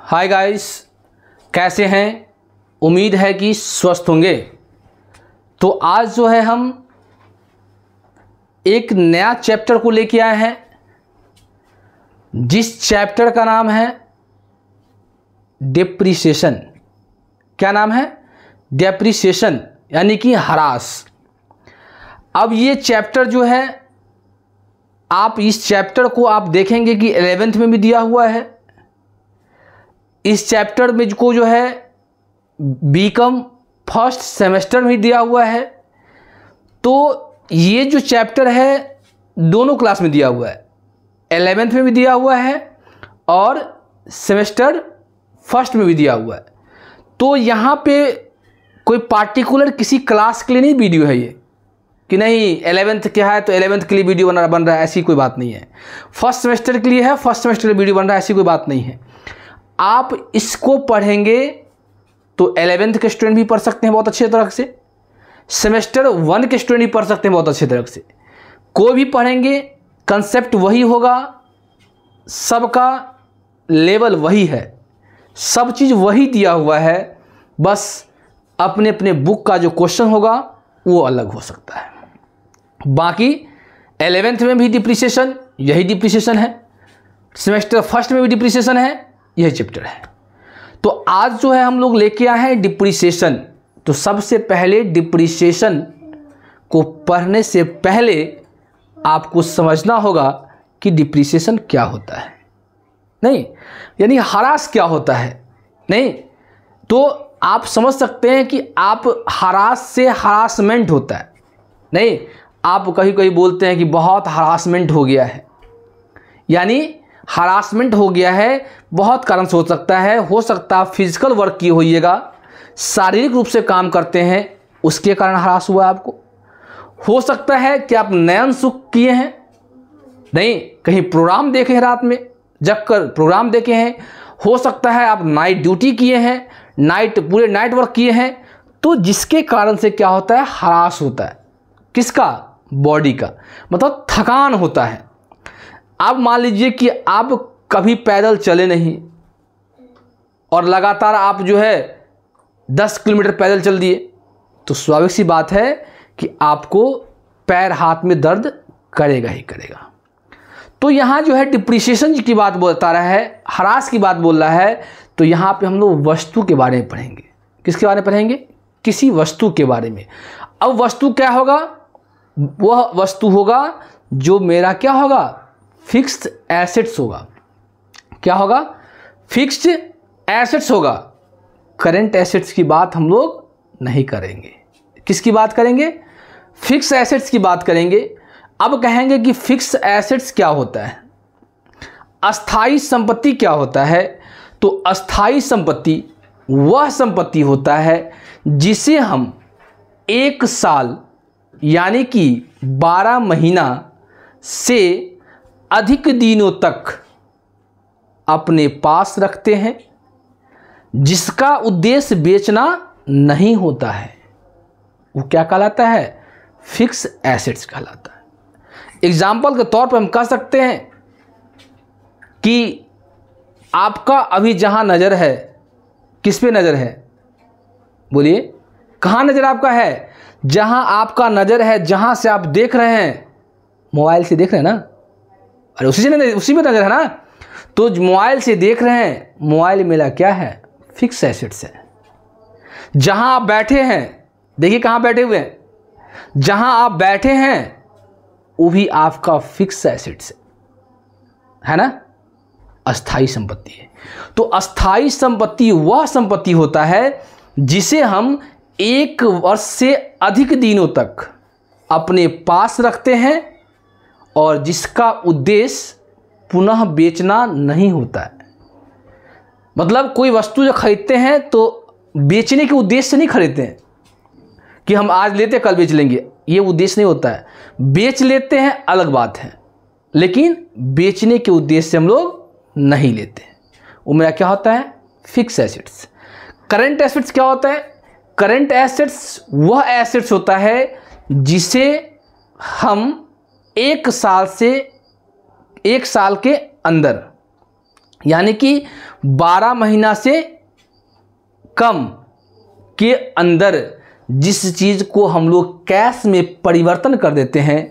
Hi guys, कैसे हैं? उम्मीद है कि स्वस्थ होंगे। तो आज जो है हम एक नया चैप्टर को लेके आए हैं, जिस चैप्टर का नाम है डेप्रिसिएशन। क्या नाम है? डेप्रिसिएशन, यानी कि ह्रास। अब ये चैप्टर जो है, आप इस चैप्टर को आप देखेंगे कि 11th में भी दिया हुआ है। इस चैप्टर में को जो है बीकॉम फर्स्ट सेमेस्टर में दिया हुआ है। तो ये जो चैप्टर है दोनों क्लास में दिया हुआ है, 11th में भी दिया हुआ है और सेमेस्टर फर्स्ट में भी दिया हुआ है। तो यहाँ पे कोई पार्टिकुलर किसी क्लास के लिए नहीं वीडियो है ये, कि नहीं 11th क्या है तो 11th के लिए वीडियो बन रहा है, ऐसी कोई बात नहीं है। फर्स्ट सेमेस्टर के लिए है, फर्स्ट सेमेस्टर के लिए वीडियो बन रहा है, ऐसी कोई बात नहीं है। आप इसको पढ़ेंगे तो 11th के स्टूडेंट भी पढ़ सकते हैं बहुत अच्छे तरह से, सेमेस्टर 1 के स्टूडेंट भी पढ़ सकते हैं बहुत अच्छे तरह से। कोई भी पढ़ेंगे, कंसेप्ट वही होगा, सबका लेवल वही है, सब चीज़ वही दिया हुआ है। बस अपने अपने बुक का जो क्वेश्चन होगा वो अलग हो सकता है। बाकी 11th में भी डिप्रिसिएशन, यही डिप्रिसिएशन है, सेमेस्टर फर्स्ट में भी डिप्रिसिएशन है, यही चैप्टर है। तो आज जो है हम लोग लेके आए हैं डिप्रिसिएशन। तो सबसे पहले डिप्रिसिएशन को पढ़ने से पहले आपको समझना होगा कि डिप्रिसिएशन क्या होता है, नहीं यानी ह्रास क्या होता है। नहीं तो आप समझ सकते हैं कि आप ह्रास से हरासमेंट होता है। नहीं, आप कहीं कहीं बोलते हैं कि बहुत हरासमेंट हो गया है, यानी हरासमेंट हो गया है। बहुत कारण से हो सकता है फिजिकल वर्क किए होइएगा, शारीरिक रूप से काम करते हैं, उसके कारण हरास हुआ आपको। हो सकता है कि आप नयन सुख किए हैं, नहीं कहीं प्रोग्राम देखे हैं, रात में जग कर प्रोग्राम देखे हैं। हो सकता है आप नाइट ड्यूटी किए हैं, पूरे नाइट वर्क किए हैं। तो जिसके कारण से क्या होता है, हरास होता है। किसका? बॉडी का, मतलब थकान होता है। अब मान लीजिए कि आप कभी पैदल चले नहीं और लगातार आप जो है 10 किलोमीटर पैदल चल दिए, तो स्वाभाविक सी बात है कि आपको पैर हाथ में दर्द करेगा ही करेगा। तो यहाँ जो है डिप्रिसिएशन की बात बता रहा है, ह्रास की बात बोल रहा है। तो यहाँ पे हम लोग वस्तु के बारे में पढ़ेंगे। किसके बारे में पढ़ेंगे? किसी वस्तु के बारे में। अब वस्तु क्या होगा? वह वस्तु होगा जो मेरा क्या होगा, फिक्स्ड एसेट्स होगा। क्या होगा? फिक्स्ड एसेट्स होगा। करंट एसेट्स की बात हम लोग नहीं करेंगे। किसकी बात करेंगे? फिक्स्ड एसेट्स की बात करेंगे। अब कहेंगे कि फिक्स्ड एसेट्स क्या होता है, अस्थाई संपत्ति क्या होता है। तो अस्थाई संपत्ति वह संपत्ति होता है जिसे हम 1 साल यानी कि 12 महीना से अधिक दिनों तक अपने पास रखते हैं, जिसका उद्देश्य बेचना नहीं होता है। वो क्या कहलाता है? फिक्स एसेट्स कहलाता है। एग्जाम्पल के तौर पर हम कह सकते हैं कि आपका अभी जहां नज़र है, किस पे नज़र है? बोलिए, कहाँ नज़र आपका है? जहां आपका नज़र है, जहां से आप देख रहे हैं, मोबाइल से देख रहे हैं ना, अरे उसी में नज़र है ना। तो मोबाइल से देख रहे हैं, मोबाइल मेरा क्या है? फिक्स एसेट्स है। जहां आप बैठे हैं, देखिए कहाँ बैठे हुए हैं, जहां आप बैठे हैं वो भी आपका फिक्स एसेट्स है ना, अस्थाई संपत्ति है। तो अस्थाई संपत्ति वह संपत्ति होता है जिसे हम 1 वर्ष से अधिक दिनों तक अपने पास रखते हैं और जिसका उद्देश्य पुनः बेचना नहीं होता है। मतलब कोई वस्तु जो खरीदते हैं तो बेचने के उद्देश्य से नहीं खरीदते हैं कि हम आज लेते कल बेच लेंगे, ये उद्देश्य नहीं होता है। बेच लेते हैं अलग बात है, लेकिन बेचने के उद्देश्य से हम लोग नहीं लेते हैं। वो मेरा क्या होता है? Fix assets. करंट एसेट्स क्या होता है? करंट एसेट्स वह एसेट्स होता है जिसे हम 1 साल के अंदर यानी कि 12 महीना से कम के अंदर जिस चीज़ को हम लोग कैश में परिवर्तन कर देते हैं,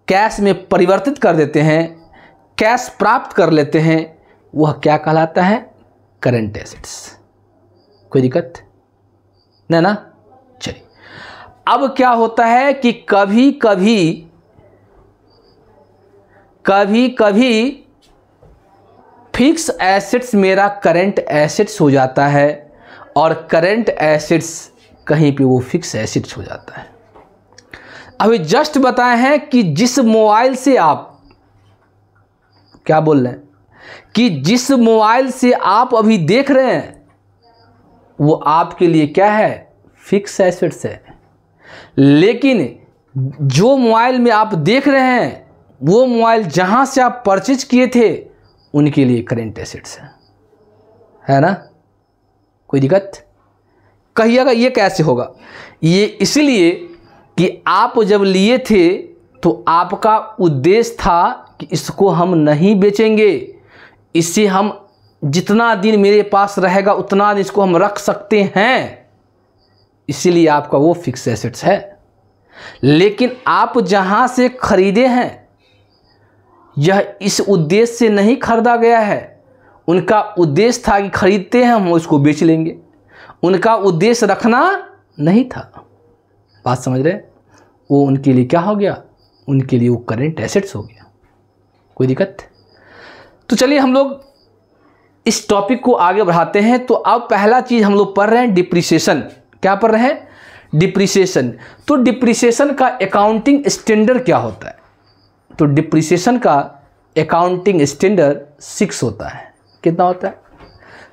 कैश में परिवर्तित कर देते हैं, कैश प्राप्त कर लेते हैं, वह क्या कहलाता है? Current assets. कोई दिक्कत नहीं ना? चलिए, अब क्या होता है कि कभी कभी फिक्स एसेट्स मेरा करंट एसेट्स हो जाता है और करंट एसेट्स कहीं पे वो फिक्स एसेट्स हो जाता है। अभी जस्ट बताए हैं कि जिस मोबाइल से आप क्या बोल रहे हैं कि जिस मोबाइल से आप अभी देख रहे हैं वो आपके लिए क्या है? फिक्स एसेट्स है। लेकिन जो मोबाइल में आप देख रहे हैं वो मोबाइल जहां से आप परचेज किए थे उनके लिए करंट एसेट्स है ना? कोई दिक्कत? कहिएगा ये कैसे होगा? ये इसलिए कि आप जब लिए थे तो आपका उद्देश्य था कि इसको हम नहीं बेचेंगे, इससे हम जितना दिन मेरे पास रहेगा उतना दिन इसको हम रख सकते हैं, इसीलिए आपका वो फिक्स एसेट्स है। लेकिन आप जहां से खरीदे हैं यह इस उद्देश्य से नहीं खरीदा गया है। उनका उद्देश्य था कि खरीदते हैं हम उसको बेच लेंगे, उनका उद्देश्य रखना नहीं था। बात समझ रहे? वो उनके लिए क्या हो गया? उनके लिए वो करंट एसेट्स हो गया। कोई दिक्कत? तो चलिए हम लोग इस टॉपिक को आगे बढ़ाते हैं। तो अब पहला चीज़ हम लोग पढ़ रहे हैं डिप्रिसिएशन। क्या पढ़ रहे हैं? डिप्रिसिएशन। तो डिप्रिसिएशन का अकाउंटिंग स्टैंडर्ड क्या होता है? तो डिप्रिसिएशन का अकाउंटिंग स्टैंडर्ड 6 होता है। कितना होता है?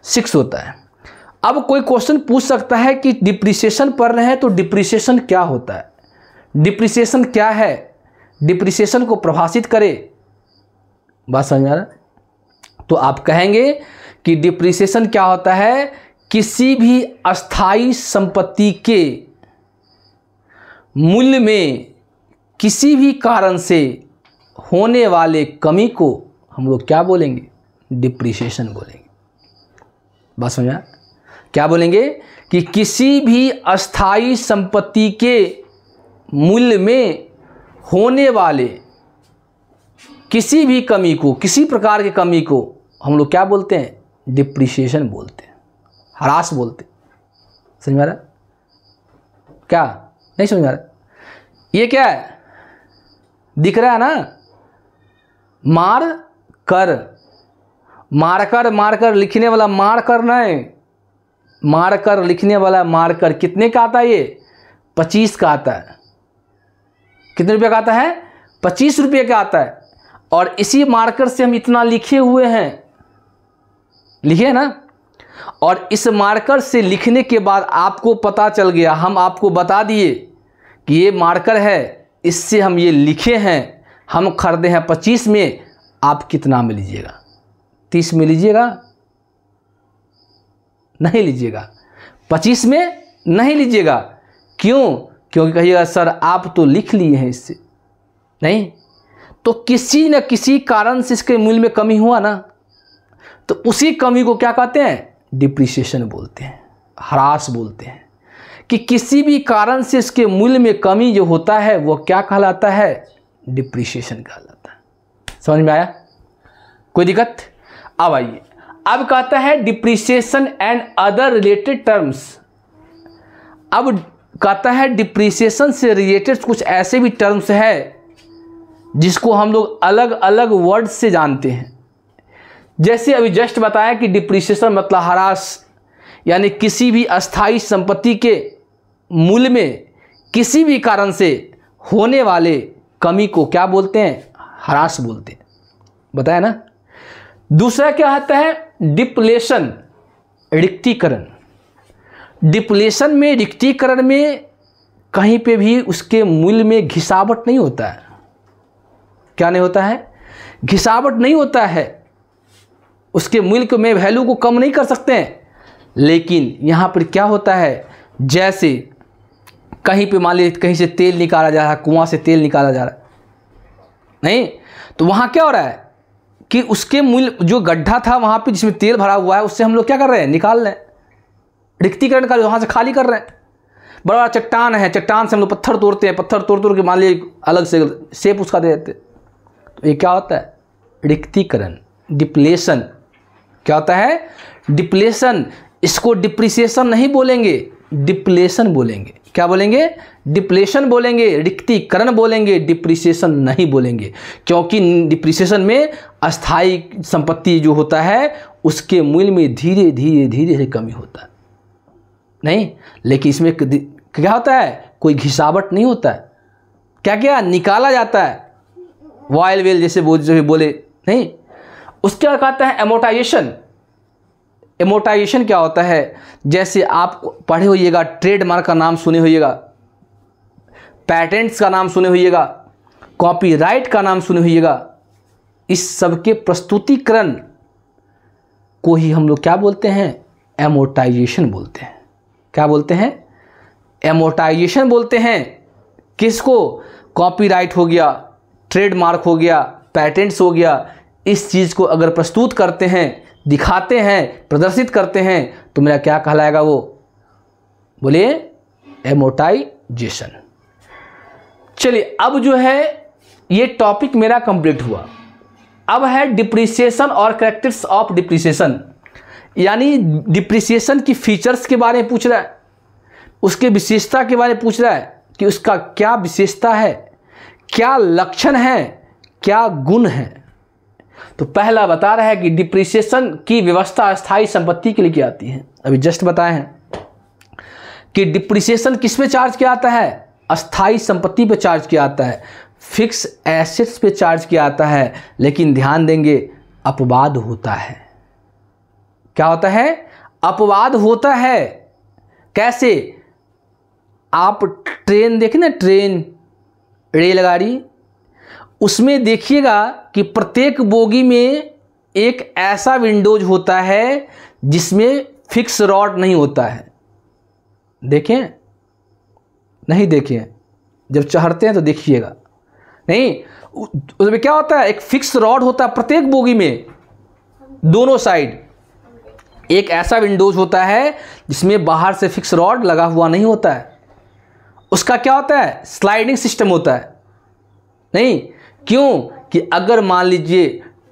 6 होता है। अब कोई क्वेश्चन पूछ सकता है कि डिप्रिसिएशन पढ़ रहे हैं तो डिप्रिसिएशन क्या होता है, डिप्रिसिएशन क्या है, डिप्रिसिएशन को परिभाषित करे। बात समझ में आ रहा है? तो आप कहेंगे कि डिप्रिसिएशन क्या होता है? किसी भी अस्थाई संपत्ति के मूल्य में किसी भी कारण से होने वाले कमी को हम लोग क्या बोलेंगे? डिप्रिसिएशन बोलेंगे। बात समझ आया? क्या बोलेंगे? कि किसी भी अस्थाई संपत्ति के मूल्य में होने वाले किसी भी कमी को, किसी प्रकार की कमी को हम लोग क्या बोलते हैं? डिप्रिसिएशन बोलते हैं, ह्रास बोलते हैं। समझ में आ रहा? क्या नहीं समझ में आ रहा? ये क्या है? दिख रहा है ना? मारकर लिखने वाला मारकर नहीं, मारकर लिखने वाला मारकर कितने का आता है? ये 25 का आता है। कितने रुपये का आता है? 25 रुपये का आता है। और इसी मार्कर से हम इतना लिखे हुए हैं, लिखे है ना? और इस मार्कर से लिखने के बाद आपको पता चल गया, हम आपको बता दिए कि ये मार्कर है, इससे हम ये लिखे हैं, हम खरीदे हैं 25 में, आप कितना में लीजिएगा? 30 में लीजिएगा? नहीं लीजिएगा। 25 में नहीं लीजिएगा। क्यों? क्योंकि कहिएगा सर आप तो लिख लिए हैं इससे। नहीं, तो किसी न किसी कारण से इसके मूल्य में कमी हुआ ना, तो उसी कमी को क्या कहते हैं? डिप्रिसिएशन बोलते हैं, ह्रास बोलते हैं। कि किसी भी कारण से इसके मूल्य में कमी जो होता है वो क्या कहलाता है? डिप्रिसिएशन कहलाता है। समझ में आया? कोई दिक्कत? अब आइए, अब कहता है depreciation and other related terms. अब कहता है डिप्रिसिएशन से रिलेटेड कुछ ऐसे भी टर्म्स है जिसको हम लोग अलग अलग वर्ड से जानते हैं। जैसे अभी जस्ट बताया कि डिप्रिसिएशन मतलब ह्रास, यानी किसी भी अस्थाई संपत्ति के मूल्य में किसी भी कारण से होने वाले कमी को क्या बोलते हैं? ह्रास बोलते हैं। बताया ना? दूसरा क्या आता है? डिप्लेशन, रिक्तीकरण। डिप्लेशन में, रिक्तीकरण में कहीं पे भी उसके मूल्य में घिसावट नहीं होता है। क्या नहीं होता है? घिसावट नहीं होता है। उसके मूल्य को में वैल्यू को कम नहीं कर सकते हैं। लेकिन यहाँ पर क्या होता है? जैसे कहीं पे मान लीजिए कहीं से तेल निकाला जा रहा है, कुआं से तेल निकाला जा रहा है, नहीं, तो वहाँ क्या हो रहा है? कि उसके मूल्य जो गड्ढा था वहाँ पे जिसमें तेल भरा हुआ है उससे हम लोग क्या कर रहे हैं, निकाल रहे हैं, रिक्तीकरण कर वहाँ से खाली कर रहे हैं। बड़ा बड़ा चट्टान है, चट्टान से हम लोग पत्थर तोड़ते हैं, पत्थर तोड़ तोड़ के मान लीजिए अलग से शेप उसका दे देते, तो ये क्या होता है, रिक्तीकरण, डिप्लेशन। क्या होता है, डिप्लेशन। इसको डिप्रिसिएशन नहीं बोलेंगे, डिप्लेशन बोलेंगे। क्या बोलेंगे, डिप्लेशन बोलेंगे, रिक्तीकरण बोलेंगे, डिप्रिसिएशन नहीं बोलेंगे। क्योंकि डिप्रिसिएशन में अस्थाई संपत्ति जो होता है उसके मूल्य में धीरे धीरे धीरे धीरे कमी होता है, नहीं। लेकिन इसमें क्या होता है, कोई घिसावट नहीं होता है, क्या क्या निकाला जाता है, वॉयल वेल जैसे बोले, नहीं। उसके बाद कहता है एमोटाइजेशन। एमोटाइजेशन क्या होता है, जैसे आप पढ़े होइएगा, ट्रेडमार्क का नाम सुने होइएगा, पैटेंट्स का नाम सुने होइएगा, कॉपीराइट का नाम सुने होइएगा। इस सब के प्रस्तुतिकरण को ही हम लोग क्या बोलते हैं, एमोटाइजेशन बोलते हैं। क्या बोलते हैं, एमोटाइजेशन बोलते हैं। किसको, कॉपीराइट हो गया, ट्रेडमार्क हो गया, पैटेंट्स हो गया, इस चीज़ को अगर प्रस्तुत करते हैं, दिखाते हैं, प्रदर्शित करते हैं तो मेरा क्या कहलाएगा, वो बोलिए एमोटाइजेशन। चलिए अब जो है ये टॉपिक मेरा कंप्लीट हुआ। अब है डिप्रिसिएशन और कैरेक्टर्स ऑफ डिप्रिसिएशन, यानी डिप्रिसिएशन की फीचर्स के बारे में पूछ रहा है, उसके विशेषता के बारे में पूछ रहा है कि उसका क्या विशेषता है, क्या लक्षण है, क्या गुण है। तो पहला बता रहा है कि डिप्रिसिएशन की व्यवस्था अस्थाई संपत्ति के लिए की आती है। अभी जस्ट बताए हैं कि डिप्रिसिएशन किस पे चार्ज किया आता है, अस्थाई संपत्ति पे चार्ज किया आता है, फिक्स एसेट्स पे चार्ज किया आता है। लेकिन ध्यान देंगे अपवाद होता है। क्या होता है, अपवाद होता है। कैसे, आप ट्रेन देखें ना, ट्रेन, रेलगाड़ी, उसमें देखिएगा कि प्रत्येक बोगी में एक ऐसा विंडोज होता है जिसमें फिक्स रॉड नहीं होता है। देखें, नहीं देखें, जब चढ़ते हैं तो देखिएगा, नहीं, उसमें क्या होता है, एक फिक्स रॉड होता है प्रत्येक बोगी में, दोनों साइड एक ऐसा विंडोज होता है जिसमें बाहर से फिक्स रॉड लगा हुआ नहीं होता है। उसका क्या होता है, स्लाइडिंग सिस्टम होता है, नहीं। क्यों कि अगर मान लीजिए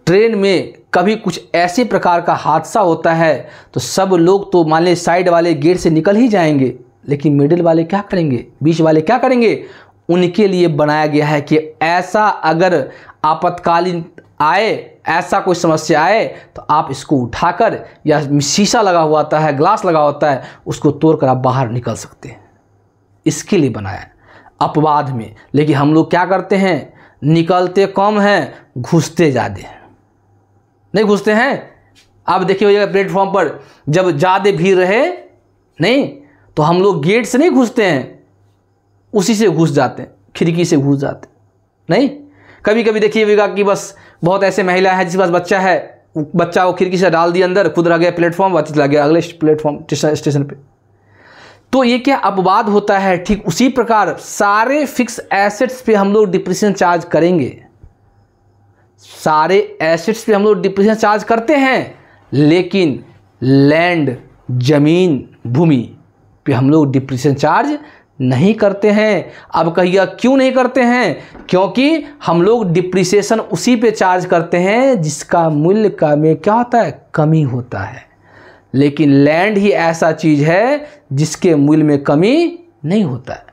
ट्रेन में कभी कुछ ऐसे प्रकार का हादसा होता है तो सब लोग तो मान लीजिए साइड वाले गेट से निकल ही जाएंगे, लेकिन मिडिल वाले क्या करेंगे, बीच वाले क्या करेंगे, उनके लिए बनाया गया है कि ऐसा अगर आपातकालीन आए, ऐसा कोई समस्या आए तो आप इसको उठाकर, या शीशा लगा हुआ होता है, ग्लास लगा होता है, उसको तोड़कर आप बाहर निकल सकते हैं। इसके लिए बनाया है, अपवाद में। लेकिन हम लोग क्या करते हैं, निकलते कम हैं, घुसते ज़्यादा हैं, नहीं घुसते हैं। आप देखिए प्लेटफॉर्म पर जब ज़्यादा भीड़ रहे, नहीं, तो हम लोग गेट से नहीं घुसते हैं, उसी से घुस जाते हैं, खिड़की से घुस जाते हैं, नहीं। कभी कभी देखिएगा कि बस बहुत ऐसे महिला है जिसके पास बच्चा है, बच्चा वो खिड़की से डाल दिया अंदर, खुद रह गया प्लेटफॉर्म, वापस लग गया अगले प्लेटफॉर्म स्टेशन पे। तो ये क्या अपवाद होता है। ठीक उसी प्रकार सारे फिक्स एसेट्स पे हम लोग डिप्रिसिएशन चार्ज करेंगे, सारे एसेट्स पे हम लोग डिप्रिसिएशन चार्ज करते हैं, लेकिन लैंड, जमीन, भूमि पे हम लोग डिप्रिसिएशन चार्ज नहीं करते हैं। अब कहिएगा क्यों नहीं करते हैं, क्योंकि हम लोग डिप्रिसिएशन उसी पे चार्ज करते हैं जिसका मूल्य का में क्या होता है, कमी होता है। लेकिन लैंड ही ऐसा चीज़ है जिसके मूल्य में कमी नहीं होता है।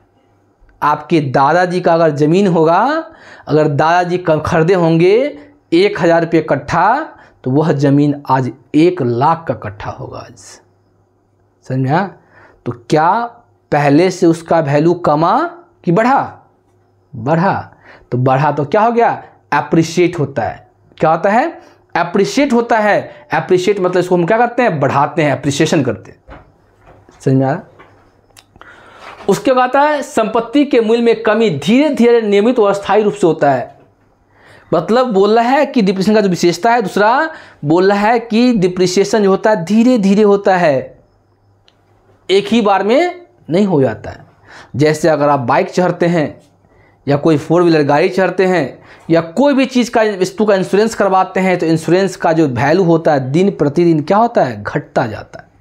आपके दादाजी का अगर ज़मीन होगा, अगर दादाजी खरीदे होंगे 1000 रुपये कट्ठा, तो वह ज़मीन आज 1 लाख का कट्ठा होगा आज। समझ में आया? तो क्या पहले से उसका वैल्यू कमा कि बढ़ा? बढ़ा। तो बढ़ा तो क्या हो गया, एप्रिशिएट होता है। क्या होता है, एप्रिशिएट होता है। एप्रिशिएट मतलब इसको हम क्या करते हैं, बढ़ाते हैं, एप्रिसिएशन करते हैं। समझ में आ रहा? उसके बाद आता है संपत्ति के मूल्य में कमी धीरे धीरे नियमित और अस्थायी रूप से होता है। मतलब बोल रहा है कि डिप्रिसिएशन का जो विशेषता है, दूसरा बोल रहा है कि डिप्रिसिएशन जो होता है धीरे धीरे होता है, एक ही बार में नहीं हो जाता है। जैसे अगर आप बाइक चढ़ते हैं या कोई 4 व्हीलर गाड़ी चढ़ते हैं या कोई भी चीज़ का वस्तु का इंश्योरेंस करवाते हैं तो इंश्योरेंस का जो वैल्यू होता है दिन प्रतिदिन क्या होता है, घटता जाता है।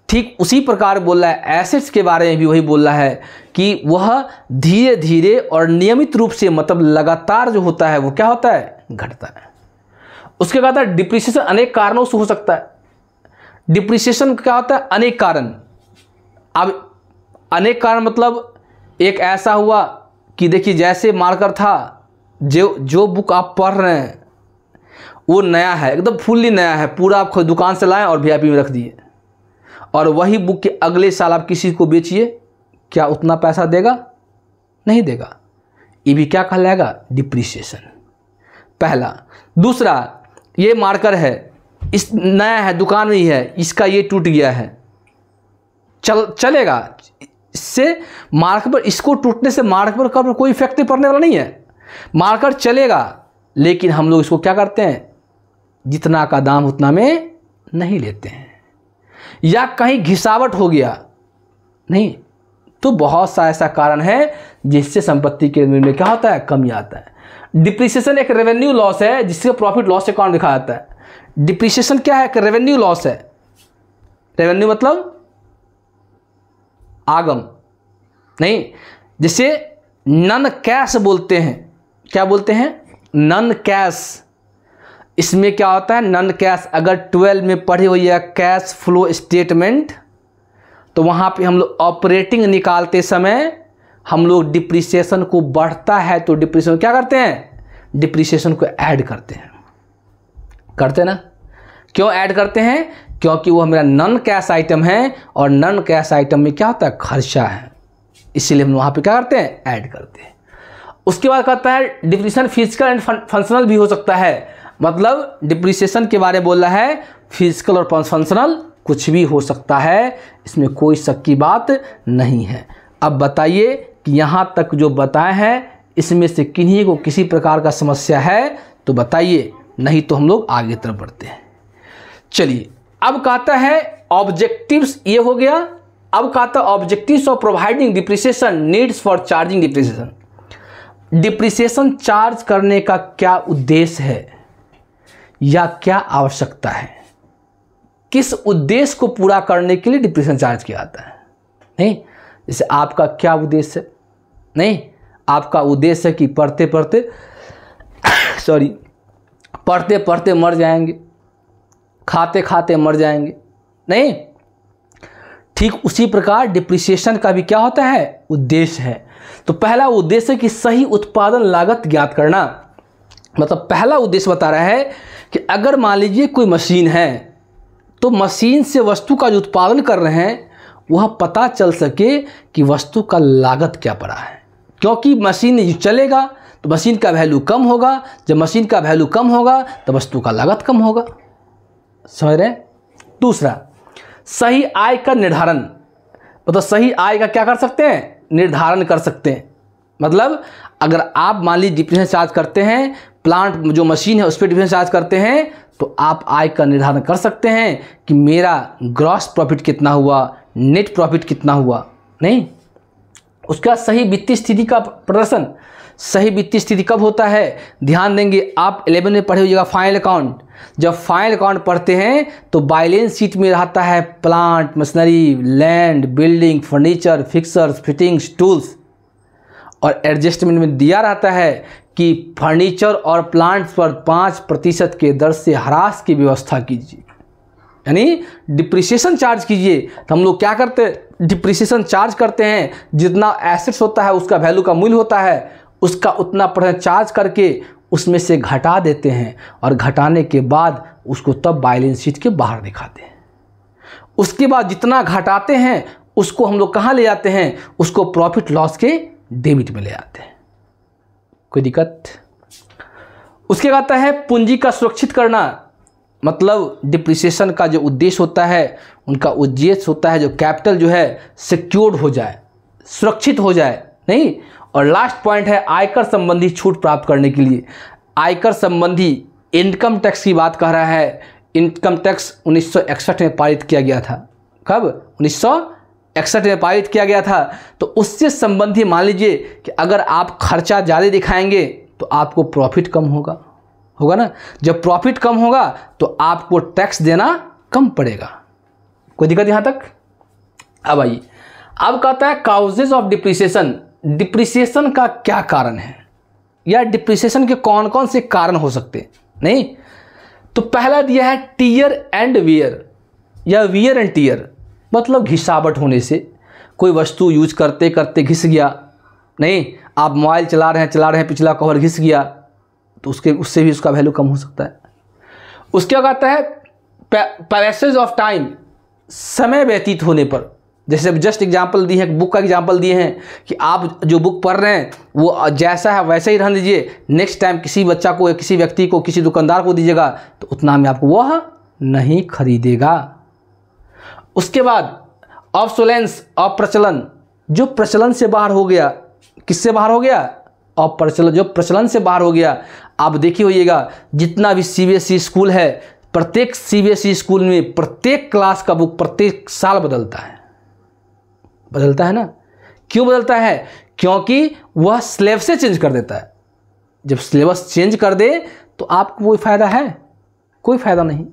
ठीक उसी प्रकार बोल रहा है एसेट्स के बारे में भी वही बोल रहा है कि वह धीरे धीरे और नियमित रूप से मतलब लगातार जो होता है वो क्या होता है, घटता है। उसके बाद डिप्रिसिएशन अनेक कारणों से हो सकता है। डिप्रिसिएशन क्या होता है, अनेक कारण। अब अनेक कारण मतलब एक ऐसा हुआ कि देखिए जैसे मार्कर था, जो बुक आप पढ़ रहे हैं वो नया है, एकदम फुल्ली नया है, पूरा आप खुद दुकान से लाएं और वीआईपी में रख दिए, और वही बुक के अगले साल आप किसी को बेचिए, क्या उतना पैसा देगा? नहीं देगा। ये भी क्या कहलाएगा, डिप्रिसिएशन। पहला। दूसरा, ये मार्कर है, इस नया है, दुकान में ही है, इसका ये टूट गया है, चलेगा। इससे मार्कर पर, इसको टूटने से मार्कर पर कोई इफेक्ट पड़ने वाला नहीं है, मार्कर चलेगा। लेकिन हम लोग इसको क्या करते हैं, जितना का दाम उतना में नहीं लेते हैं, या कहीं घिसावट हो गया नहीं, तो बहुत सा ऐसा कारण है जिससे संपत्ति के मूल्य में क्या होता है, कमी आता है। डिप्रिसिएशन एक रेवेन्यू लॉस है जिससे प्रॉफिट लॉस अकाउंट दिखाया जाता है। डिप्रिसिएशन क्या है, रेवेन्यू लॉस है। रेवेन्यू मतलब आगम नहीं, जिसे नन कैश बोलते हैं। क्या बोलते हैं, नन कैश। इसमें क्या होता है, नन कैश। अगर 12 में पढ़े हुई है कैश फ्लो स्टेटमेंट, तो वहाँ पे हम लोग ऑपरेटिंग निकालते समय हम लोग डिप्रिसिएशन को बढ़ता है तो डिप्रिसिएशन क्या करते हैं, डिप्रिसिएशन को ऐड करते हैं, करते ना। क्यों ऐड करते हैं, क्योंकि वो मेरा नन कैश आइटम है और नन कैश आइटम में क्या होता है, खर्चा है, इसीलिए हम वहाँ पे क्या करते हैं, ऐड करते हैं। उसके बाद कहता है डिप्रिसिएशन फिजिकल एंड फंक्शनल भी हो सकता है। मतलब डिप्रिसिएशन के बारे में बोल रहा है फिजिकल और फंक्शनल कुछ भी हो सकता है, इसमें कोई शक की बात नहीं है। अब बताइए कि यहाँ तक जो बताए हैं इसमें से किन्हीं को किसी प्रकार का समस्या है तो बताइए, नहीं तो हम लोग आगे तरफ बढ़ते हैं। चलिए, अब कहता है ऑब्जेक्टिव्स, ये हो गया। अब कहता है objectives of providing depreciation, needs for charging depreciation. Depreciation charge करने का क्या उद्देश्य है या क्या आवश्यकता है, किस उद्देश्य को पूरा करने के लिए डिप्रिसिएशन चार्ज किया जाता है। नहीं, जैसे आपका क्या उद्देश्य है, नहीं, आपका उद्देश्य है कि पढ़ते पढ़ते मर जाएंगे, खाते खाते मर जाएंगे, नहीं। ठीक उसी प्रकार डिप्रिसिएशन का भी क्या होता है, उद्देश्य है। तो पहला उद्देश्य है कि सही उत्पादन लागत ज्ञात करना। मतलब पहला उद्देश्य बता रहा है कि अगर मान लीजिए कोई मशीन है तो मशीन से वस्तु का जो उत्पादन कर रहे हैं वह पता चल सके कि वस्तु का लागत क्या पड़ा है, क्योंकि मशीन चलेगा तो मशीन का वैल्यू कम होगा, जब मशीन का वैल्यू कम होगा तो वस्तु का लागत कम होगा। समझ रहे हैं। दूसरा, सही आय का निर्धारण। मतलब सही आय का क्या कर सकते हैं, निर्धारण कर सकते हैं। मतलब अगर आप मान लीजिए डिप्रिसिएशन चार्ज करते हैं, प्लांट जो मशीन है उस पर डिप्रिसिएशन चार्ज करते हैं, तो आप आय का निर्धारण कर सकते हैं कि मेरा ग्रॉस प्रॉफिट कितना हुआ, नेट प्रॉफिट कितना हुआ। नहीं, उसका सही वित्तीय स्थिति का प्रदर्शन। सही वित्तीय स्थिति कब होता है, ध्यान देंगे आप 11 में पढ़े हुईगा फाइनल अकाउंट। जब फाइनल अकाउंट पढ़ते हैं तो बैलेंस शीट में रहता है plant, machinery, land, building, furniture, fixers, fittings, tools, और एडजस्टमेंट में दिया रहता है कि फर्नीचर और प्लांट्स पर 5% के दर से ह्रास की व्यवस्था कीजिए, यानी डिप्रिसिएशन चार्ज कीजिए। तो हम लोग क्या करते हैं, डिप्रिसिएशन चार्ज करते हैं, जितना एसेट्स होता है उसका वैल्यू का मूल्य होता है उसका उतना % चार्ज करके उसमें से घटा देते हैं, और घटाने के बाद उसको तब बैलेंस शीट के बाहर दिखाते हैं। उसके बाद जितना घटाते हैं उसको हम लोग कहाँ ले जाते हैं, उसको प्रॉफिट लॉस के डेबिट में ले आते हैं। कोई दिक्कत। उसके बाद आता है पूंजी का सुरक्षित करना। मतलब डिप्रिसिएशन का जो उद्देश्य होता है, उनका उद्देश्य होता है जो कैपिटल जो है सिक्योर्ड हो जाए, सुरक्षित हो जाए। नहीं, और लास्ट पॉइंट है आयकर संबंधी छूट प्राप्त करने के लिए। आयकर संबंधी इनकम टैक्स की बात कर रहा है। इनकम टैक्स 1961 में पारित किया गया था। कब, 61 में पारित किया गया था। तो उससे संबंधी मान लीजिए कि अगर आप खर्चा ज़्यादा दिखाएंगे तो आपको प्रॉफिट कम होगा ना। जब प्रॉफिट कम होगा तो आपको टैक्स देना कम पड़ेगा। कोई दिक्कत यहाँ तक? अब आइए, अब कहता है काउजेज ऑफ डिप्रिसिएशन। डिप्रिसिएशन का क्या कारण है, या डिप्रिसिएशन के कौन कौन से कारण हो सकते हैं? नहीं, तो पहला दिया है टीयर एंड वियर, या वियर एंड टीयर, मतलब घिसावट होने से। कोई वस्तु यूज करते करते घिस गया, नहीं, आप मोबाइल चला रहे हैं, पिछला कवर घिस गया तो उससे भी उसका वैल्यू कम हो सकता है। उसके बाद आता है पैसेज ऑफ टाइम, समय व्यतीत होने पर। जैसे जस्ट एग्जांपल दी है, बुक का एग्जांपल दिए हैं कि आप जो बुक पढ़ रहे हैं वो जैसा है वैसे ही रहने दीजिए, नेक्स्ट टाइम किसी बच्चा को, किसी व्यक्ति को, किसी दुकानदार को दीजिएगा तो उतना में आपको वह नहीं खरीदेगा। उसके बाद ऑब्सोलेंस, अप्रचलन, जो प्रचलन से बाहर हो गया। किससे बाहर हो गया? अप्रचलन, जो प्रचलन से बाहर हो गया। आप देखिए होइएगा, जितना भी सीबीएसई स्कूल है, प्रत्येक सीबीएसई स्कूल में प्रत्येक क्लास का बुक प्रत्येक साल बदलता है ना। क्यों बदलता है? क्योंकि वह सिलेबस से चेंज कर देता है। जब सिलेबस चेंज कर दे तो आपको कोई फ़ायदा है? कोई फ़ायदा नहीं।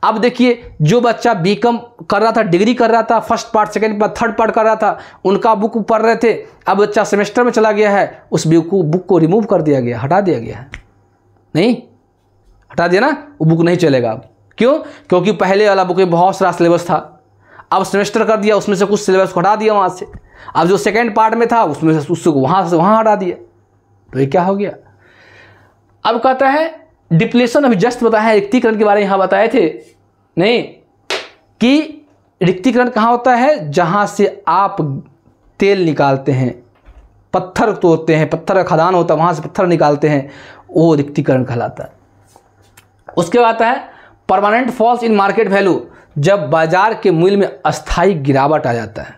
अब देखिए, जो बच्चा बीकॉम कर रहा था, डिग्री कर रहा था, first part, second part, third part कर रहा था, उनका बुक पढ़ रहे थे, अब बच्चा सेमेस्टर में चला गया है, उस बुक को रिमूव कर दिया गया, हटा दिया गया है। नहीं, हटा दिया ना, वो बुक नहीं चलेगा अब। क्यों? क्योंकि पहले वाला बुक में बहुत सारा सिलेबस था, अब सेमेस्टर कर दिया, उसमें से कुछ सिलेबस को हटा दिया वहाँ से। अब जो सेकेंड पार्ट में था उसमें से उसको वहाँ से वहाँ हटा दिया, तो ये क्या हो गया? अब कहता है डिप्लेशन, अभी जस्ट बताया है, रिक्तीकरण के बारे में यहाँ बताए थे नहीं, कि रिक्तीकरण कहाँ होता है? जहाँ से आप तेल निकालते हैं, पत्थर तोड़ते हैं, पत्थर का खदान होता है, वहाँ से पत्थर निकालते हैं, वो रिक्तीकरण कहलाता है। उसके बाद आता है permanent falls in market value, जब बाजार के मूल्य में अस्थायी गिरावट आ जाता है।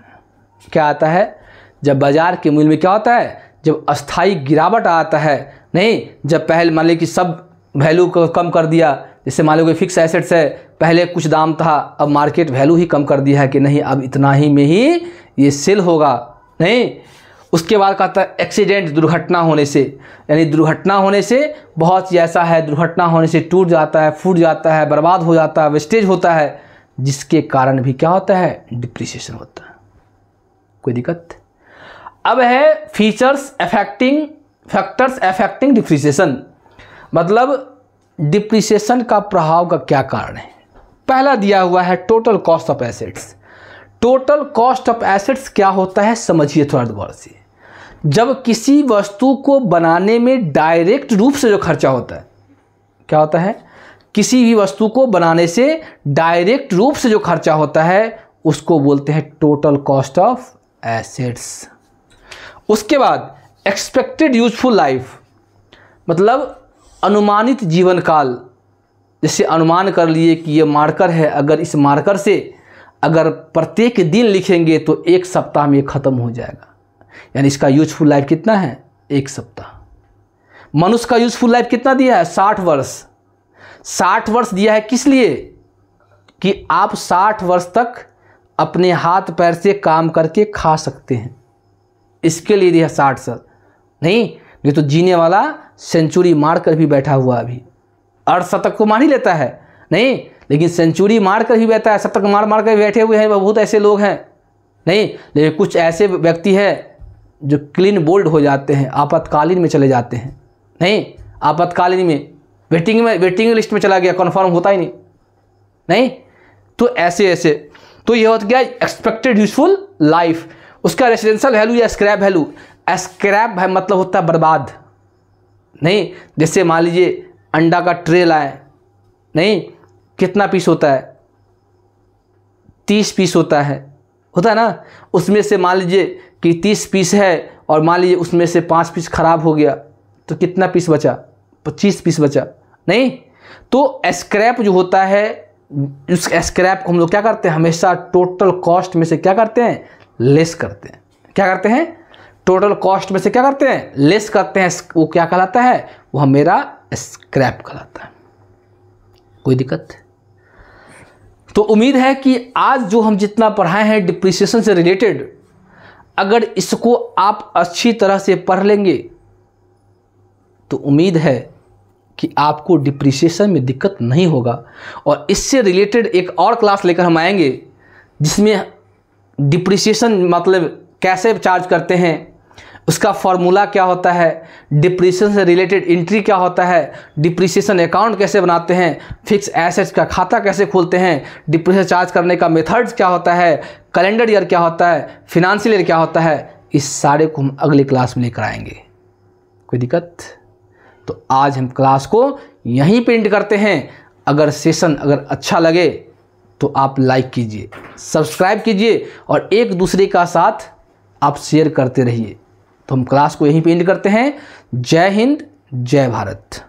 क्या आता है? जब बाजार के मूल्य में क्या होता है? जब अस्थायी गिरावट आता है। नहीं, जब पहले मान लीजिए कि सब वैल्यू को कम कर दिया, जैसे मान लो कोई फिक्स एसेट्स है, पहले कुछ दाम था, अब मार्केट वैल्यू ही कम कर दिया है कि नहीं, अब इतना ही में ही ये सेल होगा। नहीं, उसके बाद कहता है एक्सीडेंट, दुर्घटना होने से, यानी दुर्घटना होने से बहुत ही ऐसा है, दुर्घटना होने से टूट जाता है, फूट जाता है, बर्बाद हो जाता है, वेस्टेज होता है, जिसके कारण भी क्या होता है? डिप्रिसिएशन होता है। कोई दिक्कत? अब है फैक्टर्स अफेक्टिंग डिप्रिसिएशन, मतलब डिप्रिसिएशन का प्रभाव का क्या कारण है। पहला दिया हुआ है total cost of assets. Total cost of assets क्या होता है समझिए थोड़ा गौर से। जब किसी वस्तु को बनाने में डायरेक्ट रूप से जो खर्चा होता है, क्या होता है? किसी भी वस्तु को बनाने से डायरेक्ट रूप से जो खर्चा होता है उसको बोलते हैं टोटल कॉस्ट ऑफ एसेट्स। उसके बाद एक्सपेक्टेड यूजफुल लाइफ, मतलब अनुमानित जीवन काल। जैसे अनुमान कर लिए कि ये मार्कर है, अगर इस मार्कर से अगर प्रत्येक दिन लिखेंगे तो 1 सप्ताह में ख़त्म हो जाएगा, यानी इसका यूजफुल लाइफ कितना है? 1 सप्ताह। मनुष्य का यूजफुल लाइफ कितना दिया है? 60 वर्ष। 60 वर्ष दिया है किस लिए? कि आप 60 वर्ष तक अपने हाथ पैर से काम करके खा सकते हैं, इसके लिए दिया 60 साल। नहीं, ये तो जीने वाला सेंचुरी मार कर भी बैठा हुआ, अभी अर्धशतक तो मान ही लेता है, नहीं, लेकिन सेंचुरी मार कर भी बैठा है, शतक मार कर बैठे हुए हैं, बहुत ऐसे लोग हैं। नहीं, लेकिन कुछ ऐसे व्यक्ति हैं जो क्लीन बोल्ड हो जाते हैं, आपातकालीन में चले जाते हैं। नहीं, आपातकालीन में वेटिंग लिस्ट में चला गया, कन्फर्म होता ही नहीं। तो ऐसे तो ये होता क्या? Expected useful life. उसका रेसिडेंशियल वैल्यू या स्क्रैप वैल्यू। स्क्रैप है मतलब होता है बर्बाद। नहीं, जैसे मान लीजिए अंडा का ट्रे लाए, नहीं, कितना पीस होता है? 30 पीस होता है ना। उसमें से मान लीजिए कि 30 पीस है और मान लीजिए उसमें से 5 पीस खराब हो गया, तो कितना पीस बचा? 25 पीस बचा। नहीं, तो स्क्रैप जो होता है, उस स्क्रैप को हम लोग क्या करते हैं? हमेशा टोटल कॉस्ट में से क्या करते हैं? लेस करते हैं। क्या करते हैं? टोटल कॉस्ट में से क्या करते हैं? लेस करते हैं। वो क्या कहलाता है? वो मेरा स्क्रैप कहलाता है। कोई दिक्कत? तो उम्मीद है कि आज जो हम जितना पढ़ाए हैं डिप्रिसिएशन से रिलेटेड, अगर इसको आप अच्छी तरह से पढ़ लेंगे तो उम्मीद है कि आपको डिप्रिसिएशन में दिक्कत नहीं होगा। और इससे रिलेटेड एक और क्लास लेकर हम आएंगे जिसमें डिप्रिसिएशन मतलब कैसे चार्ज करते हैं, उसका फॉर्मूला क्या होता है, डिप्रिसिएशन से रिलेटेड एंट्री क्या होता है, डिप्रिसिएशन अकाउंट कैसे बनाते हैं, फिक्स एसेट्स का खाता कैसे खोलते हैं, डिप्रिसिएशन चार्ज करने का मेथड्स क्या होता है, कैलेंडर ईयर क्या होता है, फाइनेंशियल ईयर क्या होता है, इस सारे को हम अगली क्लास में लेकर आएंगे। कोई दिक्कत? तो आज हम क्लास को यहीं पे एंड करते हैं। अगर सेशन अगर अच्छा लगे तो आप लाइक कीजिए, सब्सक्राइब कीजिए और एक दूसरे का साथ आप शेयर करते रहिए। तो हम क्लास को यहीं पे एंड करते हैं। जय हिंद, जय भारत।